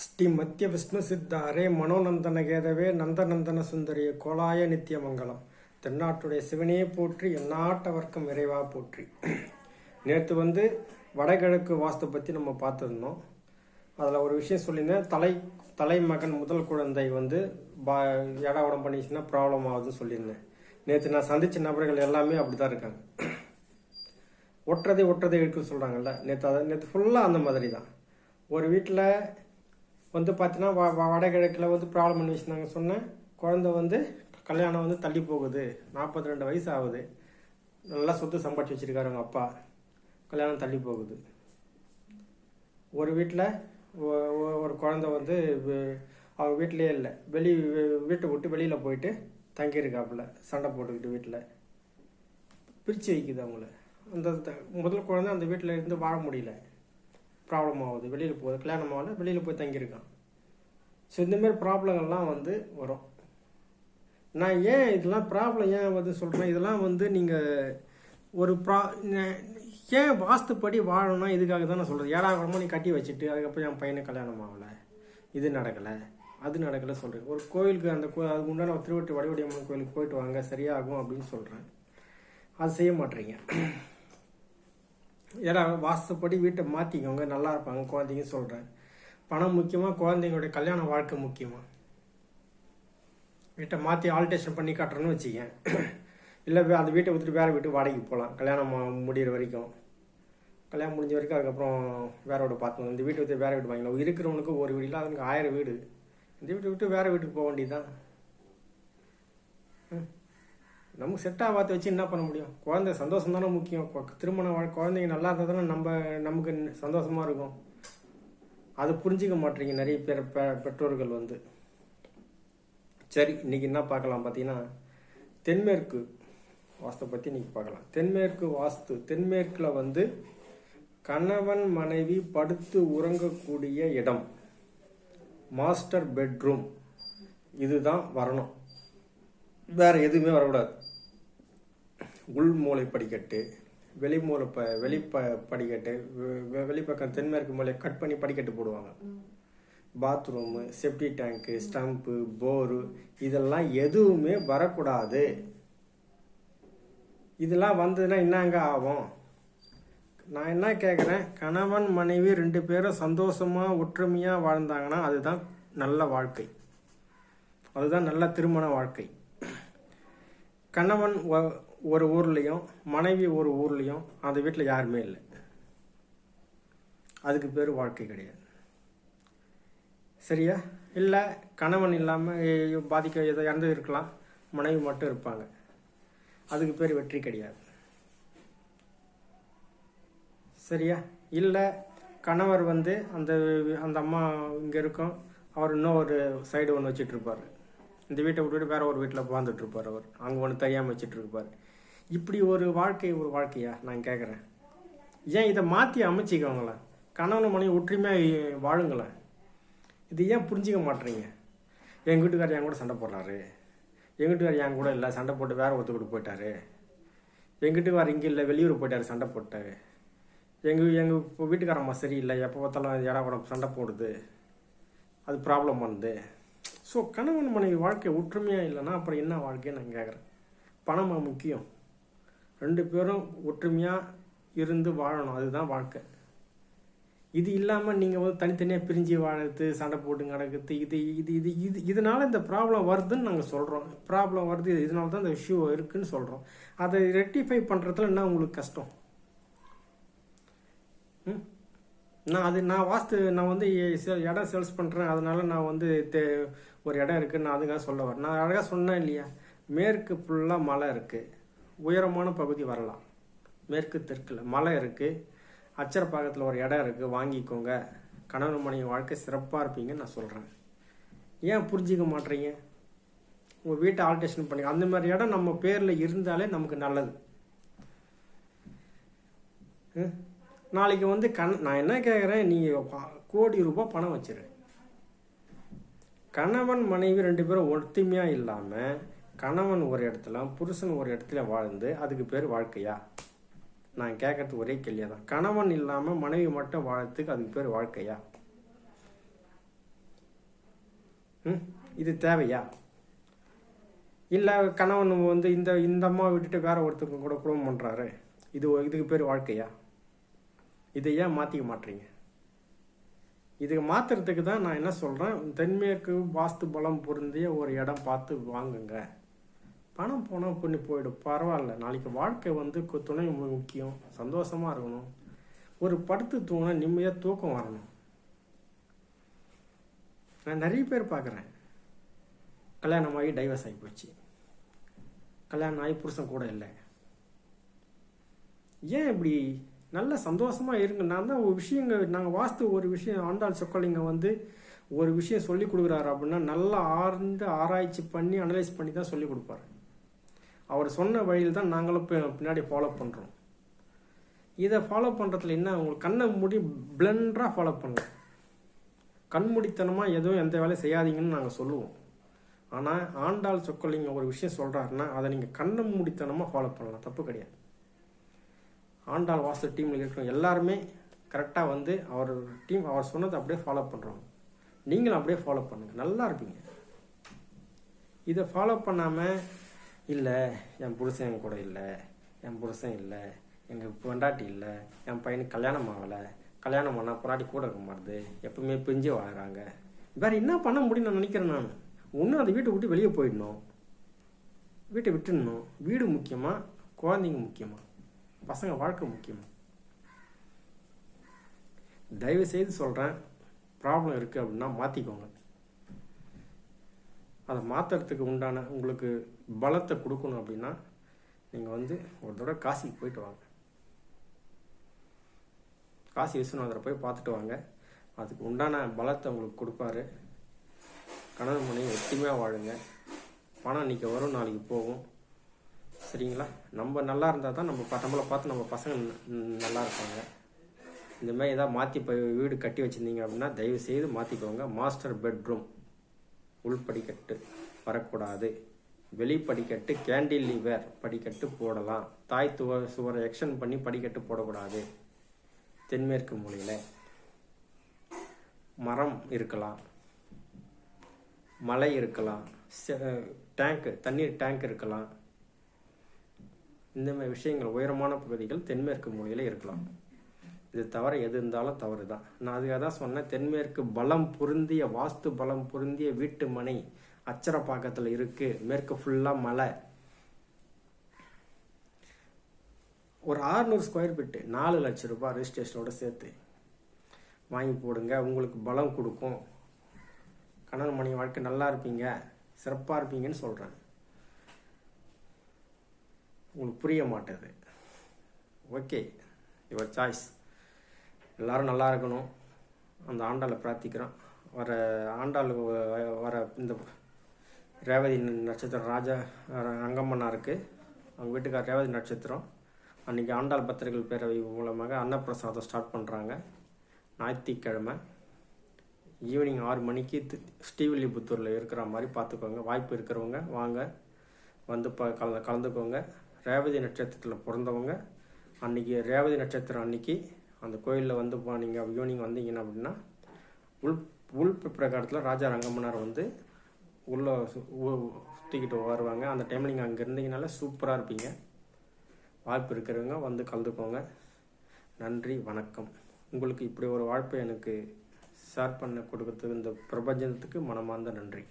ஸ்ரீ மத்திய விஷ்ணு சித்தாரே மனோநந்தன கேதவே நந்தநந்தன சுந்தரிய கோலாய நித்தியமங்கலம். தென்னாட்டுடைய சிவனே போற்றி, எந்நாட்டவர்க்கம் இறைவா போற்றி. நேற்று வடகிழக்கு வாஸ்து பற்றி நம்ம பார்த்துருந்தோம். அதில் ஒரு விஷயம் சொல்லியிருந்தேன். தலைமகன் முதல் குழந்தை இடம் பண்ணிச்சுன்னா ப்ராப்ளம் ஆகுதுன்னு சொல்லியிருந்தேன். நேற்று நான் சந்தித்த நபர்கள் எல்லாமே அப்படி தான் இருக்காங்க. ஒற்றதை இருக்குன்னு சொல்கிறாங்கல்ல, நேற்று ஃபுல்லாக அந்த மாதிரி தான். ஒரு வீட்டில் பார்த்தீங்கன்னா வடகிழக்கில் ப்ராப்ளம் பண்ணி வச்சுருந்தாங்க. சொன்னேன், குழந்தை கல்யாணம் தள்ளி போகுது, 42 வயசு ஆகுது, நல்லா சொத்து சம்பாதிச்சு வச்சுருக்காரு அவங்க அப்பா, கல்யாணம் தள்ளி போகுது. ஒரு வீட்டில் ஒரு குழந்தை அவங்க வீட்டிலே இல்லை, வீட்டை விட்டு வெளியில் போயிட்டு தங்கியிருக்காப்புல, சண்டை போட்டுக்கிட்டு வீட்டில் பிரித்து வைக்குது அவங்கள. அந்த முதல் குழந்தை அந்த வீட்டில் இருந்து வாழ முடியல, ப்ராப்ளம் ஆகுது, வெளியில் போகுது, கல்யாணம் ஆகல, வெளியில் போய் தங்கியிருக்கான். ஸோ இந்தமாரி ப்ராப்ளங்கள்லாம் வரும். நான் ஏன் இதெல்லாம் ப்ராப்ளம் ஏன் சொல்கிறேன், இதெல்லாம் நீங்கள் ஒரு ஏன் வாஸ்துப்படி வாழணும்னா இதுக்காக தான் நான் சொல்கிறேன். 7ஆம் குழம்பு நீ கட்டி வச்சுட்டு அதுக்கப்புறம் என் பையனுக்கு கல்யாணம் ஆகலை, இது நடக்கலை, அது நடக்கலை சொல்கிறேன். ஒரு கோயிலுக்கு அதுக்கு உண்டான திருவட்டி வடிவடியம்மன் கோயிலுக்கு போயிட்டு வாங்க, சரியாகும் அப்படின்னு சொல்கிறேன். அது செய்ய மாட்டேறீங்க. ஏன்னா வாஸ்துப்படி வீட்டை மாற்றிக்கோங்க, நல்லா இருப்பாங்க குழந்தைங்க சொல்கிறேன். பணம் முக்கியமாக, குழந்தைங்களுடைய கல்யாண வாழ்க்கை முக்கியமாக. வீட்டை மாற்றி ஆல்டேஷன் பண்ணி காட்டுறேன்னு வச்சுக்கேன். இல்லை அந்த வீட்டை விட்டுட்டு வேறு வீட்டு வாடகைக்கு போகலாம், கல்யாணம் முடிகிற வரைக்கும். கல்யாணம் முடிஞ்ச வரைக்கும் அதுக்கப்புறம் வேற வீடு பார்த்துக்கணும். இந்த வீட்டை விட்டு வேறு வீடு வாங்கிக்கலாம். இருக்கிறவனுக்கு ஒரு வீடு இல்லை, அதுக்கு 1000 வீடு. இந்த வீட்டை விட்டு வேறு வீட்டுக்கு போக வேண்டியதுதான். நமக்கு செட் ஆகாத வச்சு என்ன பண்ண முடியும்? குழந்தை சந்தோஷம் தானே முக்கியம். திருமண குழந்தைங்க நல்லா இருந்தால் தானே நமக்கு சந்தோஷமாக இருக்கும். அது புரிஞ்சிக்க மாட்டேறீங்க நிறைய பேர் பெற்றோர்கள் சரி, இன்னைக்கு என்ன பார்க்கலாம் பார்த்தீங்கன்னா, தென்மேற்கு வாஸ்து பற்றி இன்னைக்கு பார்க்கலாம். தென்மேற்கு வாஸ்து, தென்மேற்கில் கணவன் மனைவி படுத்து உறங்கக்கூடிய இடம், மாஸ்டர் பெட்ரூம், இதுதான் வரணும், வேற எதுவுமே வரக்கூடாது. உள் மூளை படிக்கட்டு, படிக்கட்டு, வெளிப்பக்கம் தென்மேற்கு மூலையை கட் பண்ணி படிக்கட்டு போடுவாங்க. பாத்ரூமு, செப்டி டேங்க்கு, ஸ்டம்ப்பு, போரு, இதெல்லாம் எதுவுமே வரக்கூடாது. இதெல்லாம் வந்ததுன்னா என்னங்க ஆகும்? நான் என்ன கேட்குறேன், கணவன் மனைவி 2 பேரும் சந்தோஷமாக ஒற்றுமையாக வாழ்ந்தாங்கன்னா அதுதான் நல்ல வாழ்க்கை, அதுதான் நல்ல திருமண வாழ்க்கை. கணவன் ஒரு ஊர்லேயும் மனைவி ஒரு ஊர்லேயும் அந்த வீட்டில் யாருமே இல்லை, அதுக்கு பேர் வாழ்க்கை கிடையாது. சரியா? இல்லை கணவன் இல்லாமல் பாதிக்க ஏதோ இறந்து இருக்கலாம், மனைவி மட்டும் இருப்பாங்க, அதுக்கு பேர் வெற்றி கிடையாது. சரியா? இல்லை கணவர் அந்த அம்மா இங்கே இருக்கும், அவர் இன்னும் ஒரு சைடு ஒன்று வச்சிட்ருப்பார், இந்த வீட்டை விட்டுட்டு வேற ஒரு வீட்டில் வாழ்ந்துட்டு இருப்பார், அவர் அங்கே ஒன்று தெரியாமல் வச்சுட்டு இருப்பார். இப்படி ஒரு வாழ்க்கையா நான் கேட்குறேன். ஏன் இதை மாற்றி அமைச்சிக்கோங்களேன், கணவன் மனைவி ஒற்றுமையாக வாழுங்களேன். இது ஏன் புரிஞ்சிக்க மாட்டேறீங்க? எங்கள் வீட்டுக்காரர் என் கூட சண்டை போடுறாரு, எங்கள் வீட்டுக்காரர் என் கூட இல்லை, சண்டை போட்டு வேற ஒருத்தர் போயிட்டாரு, எங்கள் வீட்டுக்காரர் இங்கே இல்லை, வெளியூர் போயிட்டாரு, சண்டை போட்டாரு, எங்கள் வீட்டுக்காரம்மா சரியில்லை, எப்போ பார்த்தாலும் கூட சண்டை போடுது, அது ப்ராப்ளம் பண்ணுது. ஸோ கணவன் மனைவி வாழ்க்கை ஒற்றுமையாக இல்லைன்னா அப்புறம் என்ன வாழ்க்கைன்னு நான் கேட்குறேன். பணமாக முக்கியம், 2 பேரும் ஒற்றுமையாக இருந்து வாழணும், அதுதான் வாழ்க்கை. இது இல்லாமல் நீங்கள் தனித்தனியாக பிரிஞ்சு வாழறது, சண்டை போட்டு நடக்குது, இதனால இந்த ப்ராப்ளம் வருதுன்னு நாங்கள் சொல்கிறோம். ப்ராப்ளம் வருது, இதனால தான் இந்த இஷ்யூ இருக்குதுன்னு சொல்கிறோம். அதை ரெக்டிஃபை பண்ணுறதுல என்ன உங்களுக்கு கஷ்டம்? நான் வாஸ்து இடம் சேல்ஸ் பண்ணுறேன், அதனால நான் ஒரு இடம் இருக்குது, நான் அதுக்காக சொல்ல வரேன். நான் அழகாக சொன்னேன் இல்லையா, மேற்கு ஃபுல்லாக மலை இருக்குது, உயரமான பகுதி வரலாம், மேற்கு தெற்கில் மலை இருக்குது, அச்சரப்பாக்கத்தில் ஒரு இடம் இருக்குது, வாங்கிக்கோங்க, கணவன் மனைவி வாழ்க்கை சிறப்பாக இருப்பீங்கன்னு நான் சொல்கிறேன். ஏன் புரிஞ்சிக்க மாட்டேறீங்க? உங்கள் வீட்டை ஆல்டேஷன் பண்ணி அந்த மாதிரி இடம் நம்ம பேரில் இருந்தாலே நமக்கு நல்லது. நாளைக்கு நான் என்ன கேட்குறேன், நீங்கள் கோடி ரூபாய் பணம் வச்சிரு, கணவன் மனைவி 2 பேரும் ஒத்துமையாக இல்லாமல் கணவன் ஒரு இடத்துல புருஷன் ஒரு இடத்துல வாழ்ந்து அதுக்கு பேர் வாழ்க்கையா? நான் கேட்கறது ஒரே கேள்வியாக தான். கணவன் இல்லாமல் மனைவி மட்டும் வாழறதுக்கு அதுக்கு பேர் வாழ்க்கையா? இது தேவையா? இல்லை கணவன் வந்து இந்த அம்மா விட்டுட்டு வேற ஒருத்தருக்கு கூட குடும்பம் பண்ணுறாரு, இதுக்கு பேர் வாழ்க்கையா? இதை ஏன் மாற்றிக்க மாட்டீங்க? இதுக்கு மாற்றுறதுக்கு தான் நான் என்ன சொல்கிறேன், தென்மேற்கு வாஸ்து பலம் பொருந்திய ஒரு இடம் பார்த்து வாங்குங்க. பணம் போனால் பண்ணி போயிடும், பரவாயில்ல. நாளைக்கு வாழ்க்கை வந்து துணை முக்கியம், சந்தோஷமாக இருக்கணும். ஒரு படுத்து தூங்கினா நிம்மதியாக தூக்கம் வரணும். நான் நிறைய பேர் பார்க்குறேன், கல்யாணம் ஆகி டைவர்ஸ் ஆகி போச்சு, கல்யாணம் ஆகி புருஷன் கூட இல்லை. ஏன் இப்படி? நல்ல சந்தோஷமாக இருங்க. நான் தான் ஒரு விஷயங்கள், நாங்கள் வாஸ்து ஒரு விஷயம், ஆண்டாள் சொக்கலிங்க வந்து ஒரு விஷயம் சொல்லி கொடுக்குறாரு அப்படின்னா நல்லா ஆழ்ந்து ஆராய்ச்சி பண்ணி அனலைஸ் பண்ணி தான் சொல்லி கொடுப்பாரு. அவர் சொன்ன வழியில் தான் நாங்களும் பின்னாடி ஃபாலோ பண்ணுறோம். இதை ஃபாலோ பண்ணுறதுல என்ன, உங்களுக்கு கண்ணை மூடி பிளண்டராக ஃபாலோ பண்ணலாம். கண்மூடித்தனமாக எதுவும் எந்த வேலையும் செய்யாதீங்கன்னு நாங்கள் சொல்லுவோம். ஆனால் ஆண்டாள் சொக்கலிங்க ஒரு விஷயம் சொல்கிறாருன்னா அதை நீங்கள் கண்ணை மூடித்தனமாக ஃபாலோ பண்ணலாம், தப்பு கிடையாது. ஆண்டாள் வாஸ்து டீமில் இருக்கிறவங்க எல்லாருமே கரெக்டாக வந்து அவர் டீம் அவர் சொன்னதை அப்படியே ஃபாலோ பண்ணுறோம். நீங்களும் அப்படியே ஃபாலோ பண்ணுங்கள், நல்லா இருப்பீங்க. இதை ஃபாலோ பண்ணாமல், இல்லை என் புருஷன் என் கூட இல்லை, என் புருஷன் இல்லை, எங்கள் பொண்டாட்டி இல்லை, என் பையனுக்கு கல்யாணம் ஆகலை, கல்யாணம் பண்ணால் பொண்டாட்டி கூட இருக்க மாட்டுது, எப்பவுமே பிரிஞ்சு வாங்குறாங்க, வேறு என்ன பண்ண முடியும்னு நான் நினைக்கிறேன். நான் ஒன்றும் அந்த வீட்டை விட்டு வெளியே போயிடணும், வீட்டை விட்டுடணும். வீடு முக்கியமாக, குழந்தைங்க முக்கியமாக, பசங்க வாழ்க்கை முக்கியமாக? தயவு செய்து சொல்கிறேன், ப்ராப்ளம் இருக்குது அப்படின்னா மாற்றிக்கோங்க. அதை மாற்றுறதுக்கு உண்டான உங்களுக்கு பலத்தை கொடுக்கணும் அப்படின்னா நீங்கள் வந்து ஒரு தடவை காசிக்கு போயிட்டு வாங்க. காசி விஸ்வநாதரை போய் பார்த்துட்டு வாங்க. அதுக்கு உண்டான பலத்தை உங்களுக்கு கொடுப்பாரு. கணவன் மனைவி ஒற்றுமையாக வாழுங்க. பணம் இன்றைக்கி வரும், நாளைக்கு போகும். சரிங்களா? நம்ம நல்லா இருந்தால் தான் நம்மளை பார்த்து நம்ம பசங்க நல்லா இருப்பாங்க. இந்தமாதிரி ஏதாவது மாற்றி வீடு கட்டி வச்சுருந்தீங்க அப்படின்னா தயவு செய்து மாற்றிக்கோங்க. மாஸ்டர் பெட்ரூம் உள்படிக்கட்டு வரக்கூடாது, வெளிப்படிக்கட்டு கேண்டிலிவர் படிக்கட்டு போடலாம். தாய் சுவரை எக்ஸ்டெண்ட் பண்ணி படிக்கட்டு போடக்கூடாது. தென்மேற்கு மூலையில் மரம் இருக்கலாம், மலை இருக்கலாம், தண்ணீர் டேங்க் இருக்கலாம். இந்த மாதிரி விஷயங்கள் உயரமான பகுதிகள் தென்மேற்கு மூலையில் இருக்கலாம். இது தவிர எது இருந்தாலும் தவறு தான். நான் அதுக்காக தான் சொன்னேன், தென்மேற்கு பலம் பொருந்திய வாஸ்து பலம் பொருந்திய வீட்டு மனை அச்சரப்பாக்கத்தில் இருக்குது. மேற்கு ஃபுல்லாக மலை. ஒரு 600 ஸ்கொயர் ஃபீட்டு 4 லட்சம் ரூபாய் ரெஜிஸ்ட்ரேஷனோட சேர்த்து வாங்கி போடுங்க. உங்களுக்கு பலம் கொடுக்கும். கணவன் மனைவி வாழ்க்கை நல்லா இருப்பீங்க, சிறப்பாக இருப்பீங்கன்னு சொல்கிறேன். உங்களுக்கு புரிய மாட்டேது. Okay, your choice. எல்லோரும் நல்லா இருக்கணும். அந்த ஆண்டாளை பிரார்த்திக்கிறோம். வர ஆண்டாள் வர இந்த ரேவதி நட்சத்திரம் ராஜா அங்கம்மனாருக்கு அவங்க வீட்டுக்கார ரேவதி நட்சத்திரம் அன்றைக்கி ஆண்டாள் பத்திரிகள் பேரவை மூலமாக அன்னப்பிரசாதம் ஸ்டார்ட் பண்ணுறாங்க. ஞாயிற்றுக்கிழமை ஈவினிங் 6 மணிக்கு ஸ்ரீவில்லிபுத்தூரில் இருக்கிற மாதிரி பார்த்துக்கோங்க. வாய்ப்பு இருக்கிறவங்க வாங்க, வந்து கலந்துக்கோங்க. ரேவதி நட்சத்திரத்தில் பிறந்தவங்க அன்றைக்கி ரேவதி நட்சத்திரம் அன்றைக்கி அந்த கோயிலில் வந்து நீங்கள் ஈவினிங் வந்தீங்கன்னா அப்படின்னா உள் பிரகாரத்தில் ராஜா ரங்கம்மனார் வந்து உள்ளே சுற்றிக்கிட்டு வருவாங்க. அந்த டைமில் நீங்கள் அங்கே இருந்தீங்கனால சூப்பராக இருப்பீங்க. வாய்ப்பு இருக்கிறவங்க வந்து கலந்துக்கோங்க. நன்றி, வணக்கம். உங்களுக்கு இப்படி ஒரு வாய்ப்பை எனக்கு ஷேர் பண்ண கொடுக்கறதுக்கு இந்த பிரபஞ்சத்துக்கு மனமார்ந்த நன்றி.